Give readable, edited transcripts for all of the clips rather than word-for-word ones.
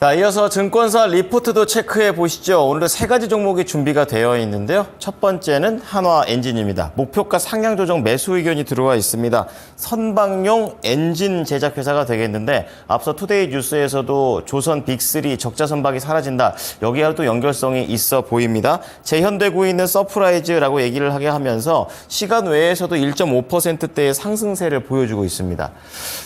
자, 이어서 증권사 리포트도 체크해 보시죠. 오늘은 세 가지 종목이 준비가 되어 있는데요. 첫 번째는 한화엔진입니다. 목표가 상향 조정 매수 의견이 들어와 있습니다. 선박용 엔진 제작 회사가 되겠는데 앞서 투데이 뉴스에서도 조선 빅3 적자 선박이 사라진다. 여기와 또 연결성이 있어 보입니다. 재현되고 있는 서프라이즈라고 얘기를 하게 하면서 시간 외에서도 1.5%대의 상승세를 보여주고 있습니다.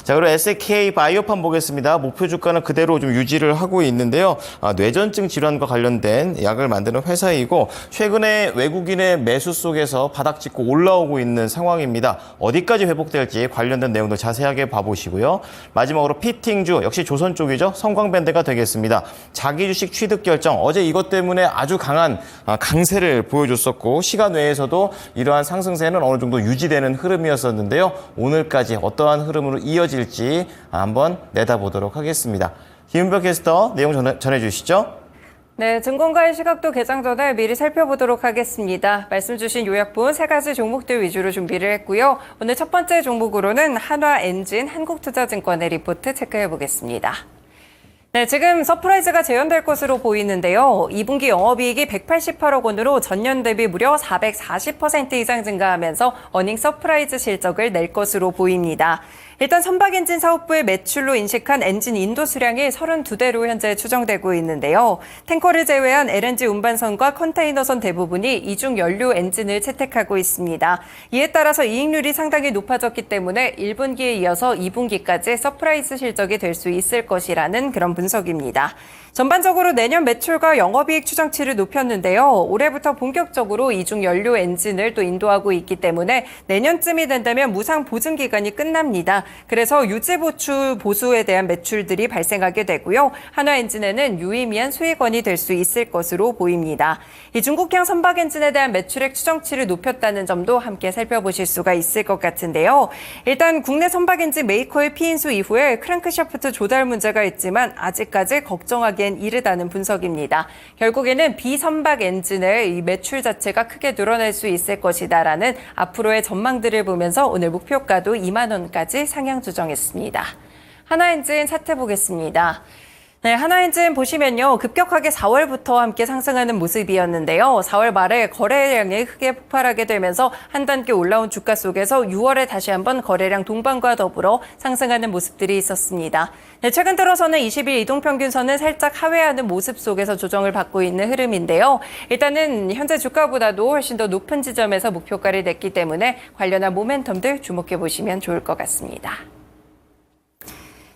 자, 그리고 SK 바이오팜 보겠습니다. 목표 주가는 그대로 좀 유지를 하고 있는데요. 뇌전증 질환과 관련된 약을 만드는 회사이고 최근에 외국인의 매수 속에서 바닥 짚고 올라오고 있는 상황입니다. 어디까지 회복될지 관련된 내용도 자세하게 봐보시고요. 마지막으로 피팅주 역시 조선 쪽이죠. 성광밴드가 되겠습니다. 자기 주식 취득 결정 어제 이것 때문에 아주 강한 강세를 보여줬었고 시간 외에서도 이러한 상승세는 어느 정도 유지되는 흐름이었었는데요. 오늘까지 어떠한 흐름으로 이어질지 한번 내다보도록 하겠습니다. 김은벽 캐스터 내용 전해주시죠. 네, 증권가의 시각도 개장 전에 미리 살펴보도록 하겠습니다. 말씀 주신 요약본 세 가지 종목들 위주로 준비를 했고요. 오늘 첫 번째 종목으로는 한화엔진 한국투자증권의 리포트 체크해 보겠습니다. 네, 지금 서프라이즈가 재현될 것으로 보이는데요. 2분기 영업이익이 188억 원으로 전년 대비 무려 440% 이상 증가하면서 어닝 서프라이즈 실적을 낼 것으로 보입니다. 일단 선박엔진 사업부의 매출로 인식한 엔진 인도 수량이 32대로 현재 추정되고 있는데요. 탱커를 제외한 LNG 운반선과 컨테이너선 대부분이 이중 연료 엔진을 채택하고 있습니다. 이에 따라서 이익률이 상당히 높아졌기 때문에 1분기에 이어서 2분기까지 서프라이즈 실적이 될 수 있을 것이라는 그런 분석입니다. 전반적으로 내년 매출과 영업이익 추정치를 높였는데요. 올해부터 본격적으로 이중 연료 엔진을 또 인도하고 있기 때문에 내년쯤이 된다면 무상 보증 기간이 끝납니다. 그래서 유지 보수에 대한 매출들이 발생하게 되고요. 한화엔진에는 유의미한 수익원이 될 수 있을 것으로 보입니다. 이 중국형 선박 엔진에 대한 매출액 추정치를 높였다는 점도 함께 살펴보실 수가 있을 것 같은데요. 일단 국내 선박 엔진 메이커의 피인수 이후에 크랭크샤프트 조달 문제가 있지만 아직까지 걱정하기엔 이르다는 분석입니다. 결국에는 비선박 엔진의 이 매출 자체가 크게 늘어날 수 있을 것이다라는 앞으로의 전망들을 보면서 오늘 목표가도 2만 원까지 상향 조정했습니다. 한화엔진 차트 보겠습니다. 네, 한화엔진 보시면요. 급격하게 4월부터 함께 상승하는 모습이었는데요. 4월 말에 거래량이 크게 폭발하게 되면서 한 단계 올라온 주가 속에서 6월에 다시 한번 거래량 동반과 더불어 상승하는 모습들이 있었습니다. 네, 최근 들어서는 20일 이동평균선은 살짝 하회하는 모습 속에서 조정을 받고 있는 흐름인데요. 일단은 현재 주가보다도 훨씬 더 높은 지점에서 목표가를 냈기 때문에 관련한 모멘텀들 주목해 보시면 좋을 것 같습니다.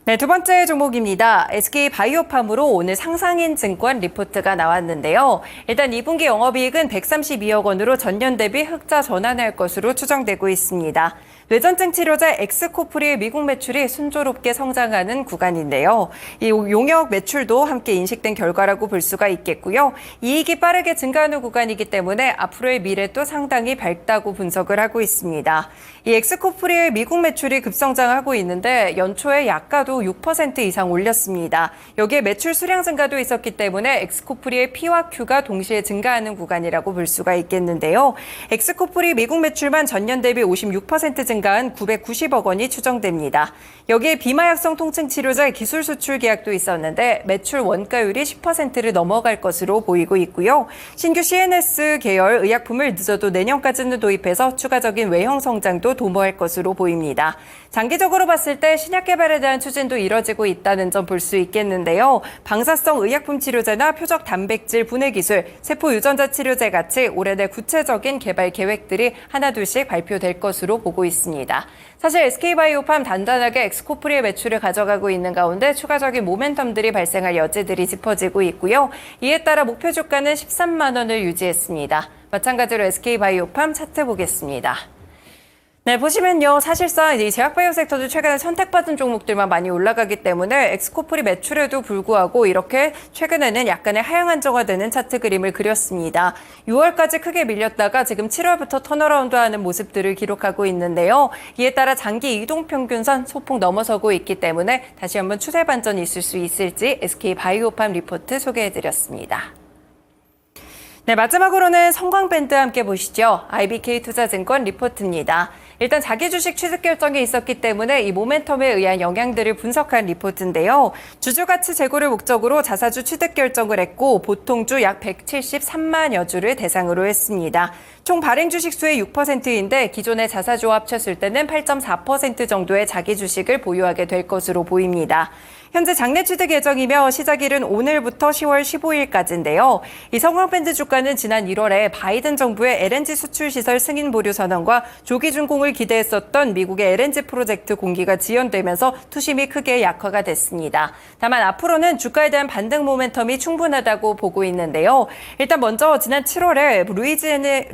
네, 두 번째 종목입니다. SK 바이오팜으로 오늘 상상인 증권 리포트가 나왔는데요. 일단 2분기 영업이익은 132억 원으로 전년 대비 흑자 전환할 것으로 추정되고 있습니다. 뇌전증 치료제 엑스코프리의 미국 매출이 순조롭게 성장하는 구간인데요. 이 용역 매출도 함께 인식된 결과라고 볼 수가 있겠고요. 이익이 빠르게 증가하는 구간이기 때문에 앞으로의 미래도 상당히 밝다고 분석을 하고 있습니다. 이 엑스코프리의 미국 매출이 급성장하고 있는데 연초에 약가도 6% 이상 올렸습니다. 여기에 매출 수량 증가도 있었기 때문에 엑스코프리의 P와 Q가 동시에 증가하는 구간이라고 볼 수가 있겠는데요. 엑스코프리 미국 매출만 전년 대비 56% 증가한 990억 원이 추정됩니다. 여기에 비마약성 통증 치료제 기술 수출 계약도 있었는데 매출 원가율이 10%를 넘어갈 것으로 보이고 있고요. 신규 CNS 계열 의약품을 늦어도 내년까지는 도입해서 추가적인 외형 성장도 도모할 것으로 보입니다. 장기적으로 봤을 때 신약 개발에 대한 추진도 이뤄지고 있다는 점 볼 수 있겠는데요. 방사성 의약품 치료제나 표적 단백질 분해 기술, 세포 유전자 치료제 같이 올해 내 구체적인 개발 계획들이 하나둘씩 발표될 것으로 보고 있습니다. 사실 SK바이오팜 단단하게 엑스코프리의 매출을 가져가고 있는 가운데 추가적인 모멘텀들이 발생할 여지들이 짚어지고 있고요. 이에 따라 목표 주가는 13만 원을 유지했습니다. 마찬가지로 SK바이오팜 차트 보겠습니다. 네, 보시면요. 사실상 이 제약바이오 섹터도 최근에 선택받은 종목들만 많이 올라가기 때문에 엑스코프리 매출에도 불구하고 이렇게 최근에는 약간의 하향 안정화되는 차트 그림을 그렸습니다. 6월까지 크게 밀렸다가 지금 7월부터 턴어라운드하는 모습들을 기록하고 있는데요. 이에 따라 장기 이동평균선 소폭 넘어서고 있기 때문에 다시 한번 추세 반전이 있을 수 있을지 SK바이오팜 리포트 소개해드렸습니다. 네, 마지막으로는 성광밴드 함께 보시죠. IBK 투자증권 리포트입니다. 일단 자기 주식 취득 결정이 있었기 때문에 이 모멘텀에 의한 영향들을 분석한 리포트인데요. 주주가치 제고를 목적으로 자사주 취득 결정을 했고 보통주 약 173만여 주를 대상으로 했습니다. 총 발행 주식 수의 6%인데 기존의 자사주와 합쳤을 때는 8.4% 정도의 자기 주식을 보유하게 될 것으로 보입니다. 현재 장내 취득 예정이며 시작일은 오늘부터 10월 15일까지인데요. 이 성광밴드 주가는 지난 1월에 바이든 정부의 LNG 수출 시설 승인 보류 선언과 조기 준공을 기대했었던 미국의 LNG 프로젝트 공기가 지연되면서 투심이 크게 약화가 됐습니다. 다만 앞으로는 주가에 대한 반등 모멘텀이 충분하다고 보고 있는데요. 일단 먼저 지난 7월에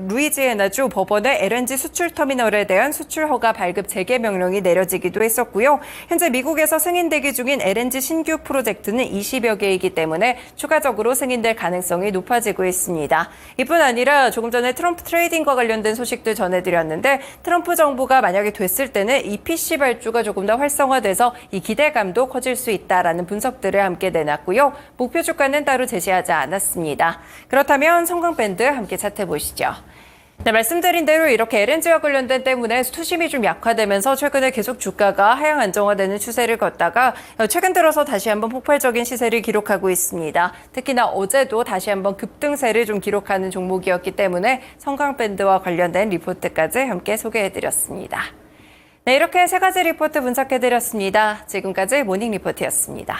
루이지애나주 법원의 LNG 수출 터미널에 대한 수출 허가 발급 재개 명령이 내려지기도 했었고요. 현재 미국에서 승인되기 중인 LNG 신규 프로젝트는 20여 개이기 때문에 추가적으로 승인될 가능성이 높아지고 있습니다. 이뿐 아니라 조금 전에 트럼프 트레이딩과 관련된 소식도 전해드렸는데 트럼프 정부가 만약에 됐을 때는 EPC 발주가 조금 더 활성화돼서 이 기대감도 커질 수 있다라는 분석들을 함께 내놨고요. 목표 주가는 따로 제시하지 않았습니다. 그렇다면 성광밴드 함께 차트 보시죠. 네, 말씀드린 대로 이렇게 LNG와 관련된 때문에 투심이 좀 약화되면서 최근에 계속 주가가 하향 안정화되는 추세를 걷다가 최근 들어서 다시 한번 폭발적인 시세를 기록하고 있습니다. 특히나 어제도 다시 한번 급등세를 좀 기록하는 종목이었기 때문에 성광밴드와 관련된 리포트까지 함께 소개해드렸습니다. 네, 이렇게 세 가지 리포트 분석해드렸습니다. 지금까지 모닝 리포트였습니다.